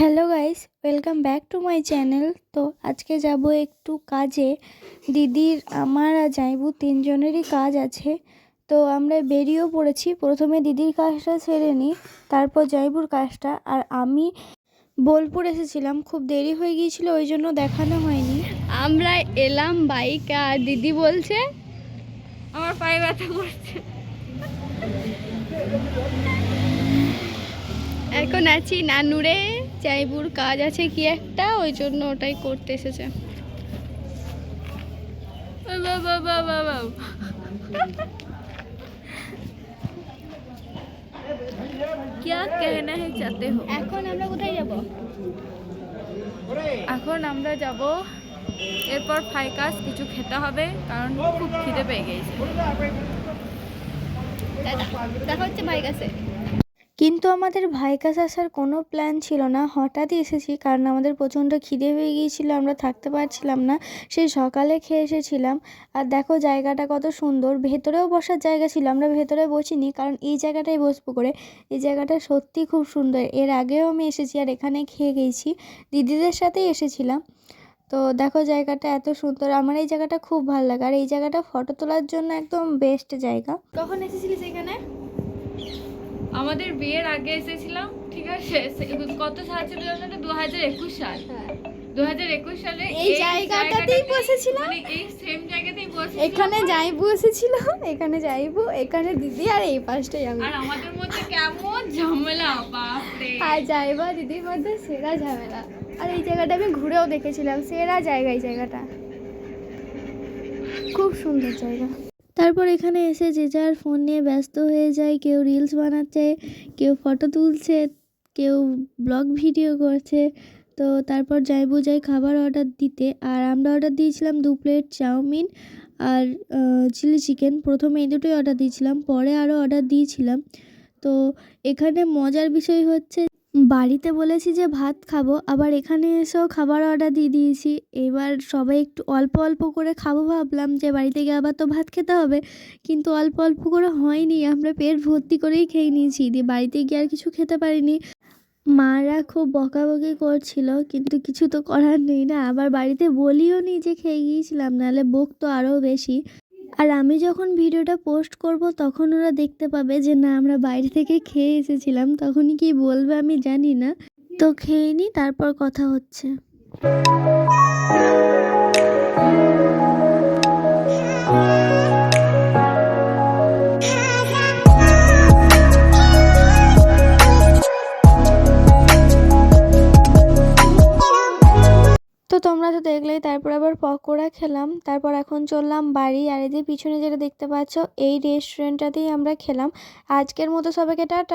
Hello guys, welcome back to my channel. তো আজকে যাব একটু কাজে। দিদির, আমার আর জাইবু তিনজনেরই কাজ আছে। তো আমরা বেরিয়েও পড়েছি। প্রথমে দিদির কাজটা সেরে নিই, তারপর জাইবুর কাজটা। আর আমি বোলপুর এসেছিলাম, খুব দেরি হয়ে গিয়েছিল, ওই জন্য দেখানো হয়নি। আমরা এলাম বাইক, আর দিদি বলছে আমার পায়ে ব্যথা করছে। এখন আছি নানুরে, জাইবুর কাজ আছে কি একটা, ওই জন্য ওটাই করতে এসেছে। क्या कहना है चाहते हो? এখন আমরা কোথায় যাব? এখন আমরা যাব, এরপর ফাইকাস কিছু খেতে হবে, কারণ খুব খিদে পেয়ে গেছে। দেখা হচ্ছে বাইক আছে। কিন্তু আমাদের ভাইকাস আসার কোনো প্ল্যান ছিল না, হঠাৎই এসেছি, কারণ আমাদের প্রচণ্ড খিদে হয়ে গিয়েছিল, আমরা থাকতে পারছিলাম না। সেই সকালে খেয়ে এসেছিলাম। আর দেখো জায়গাটা কত সুন্দর, ভেতরেও বসার জায়গা ছিল, আমরা ভেতরে বসিনি, কারণ এই জায়গাটাই বসবো করে। এই জায়গাটা সত্যি খুব সুন্দর, এর আগেও আমি এসেছি আর এখানে খেয়ে গেছি, দিদিদের সাথেই এসেছিলাম। তো দেখো জায়গাটা এত সুন্দর, আমার এই জায়গাটা খুব ভালো লাগে। আর এই জায়গাটা ফটো তোলার জন্য একদম বেস্ট জায়গা। কখন এসেছিলিস এখানে? আমাদের বিয়ের আগে এসেছিলাম, ঠিক আছে। কত সাল ছিল জানো তো? 2021 সাল। 2021 সালে এই জায়গাটাতেই বসেছিলাম, মানে এই সেম জায়গাতেই বসেছিলাম। এখানে জাইবু এসেছিল, এখানে জাইবু, এখানে দিদি, আর এই পাশটাই আমি। আর আমাদের মধ্যে কেমন ঝামেলা, বাপ রে। আর জাইবা দিদির মধ্যে সেরা ঝামেলা। আর এই জায়গাটা আমি ঘুরেও দেখেছিলাম, সেরা জায়গা এই জায়গাটা, খুব সুন্দর জায়গা। তারপর এখানে এসে যে যার ফোন নিয়ে ব্যস্ত হয়ে যায়, কেউ রিলস বানাচ্ছে, কেউ ফটো তুলছে, কেউ ব্লগ ভিডিও করছে। তো তারপর জাইবু যাই খাবার অর্ডার দিতে, আর আমরা অর্ডার দিয়েছিলাম 2 প্লেট চাউমিন আর চিলি চিকেন। প্রথমে এই দুটোই অর্ডার দিয়েছিলাম, পরে আরও অর্ডার দিয়েছিলাম। তো এখানে মজার বিষয় হচ্ছে, বাড়িতে বলেছি যে ভাত খাবো, আবার এখানে এসেও খাবার অর্ডার দিয়ে দিয়েছি। এবার সবাই একটু অল্প অল্প করে খাবো ভাবলাম, যে বাড়িতে গিয়ে আবার তো ভাত খেতে হবে, কিন্তু অল্প অল্প করে হয়নি, আমরা পেট ভর্তি করেই খেয়ে নিয়েছি, দিয়ে বাড়িতে গিয়ে আর কিছু খেতে পারিনি। মারা খুব বকাবকি করছিল, কিন্তু কিছু তো করার নেই না, আবার বাড়িতে বলিও নি যে খেয়ে গিয়েছিলাম, নাহলে বকতো আরও বেশি। আর আমি যখন ভিডিওটা পোস্ট করব তখন ওরা দেখতে পাবে যে না, আমরা বাইরে থেকে খেয়ে এসেছিলাম, তখনই কি বলবে আমি জানি না। তো খেয়ে নিই, তারপর কথা হচ্ছে। তো তোমরা তো দেখলেই, তারপর আবার পকোড়া খেলাম, তারপর এখন চললাম বাড়ি। আর এই যে পিছনে যেটা দেখতে পাচ্ছ, এই রেস্টুরেন্টটাতেই আমরা খেলাম। আজকের মতো সবাইকে টাটা।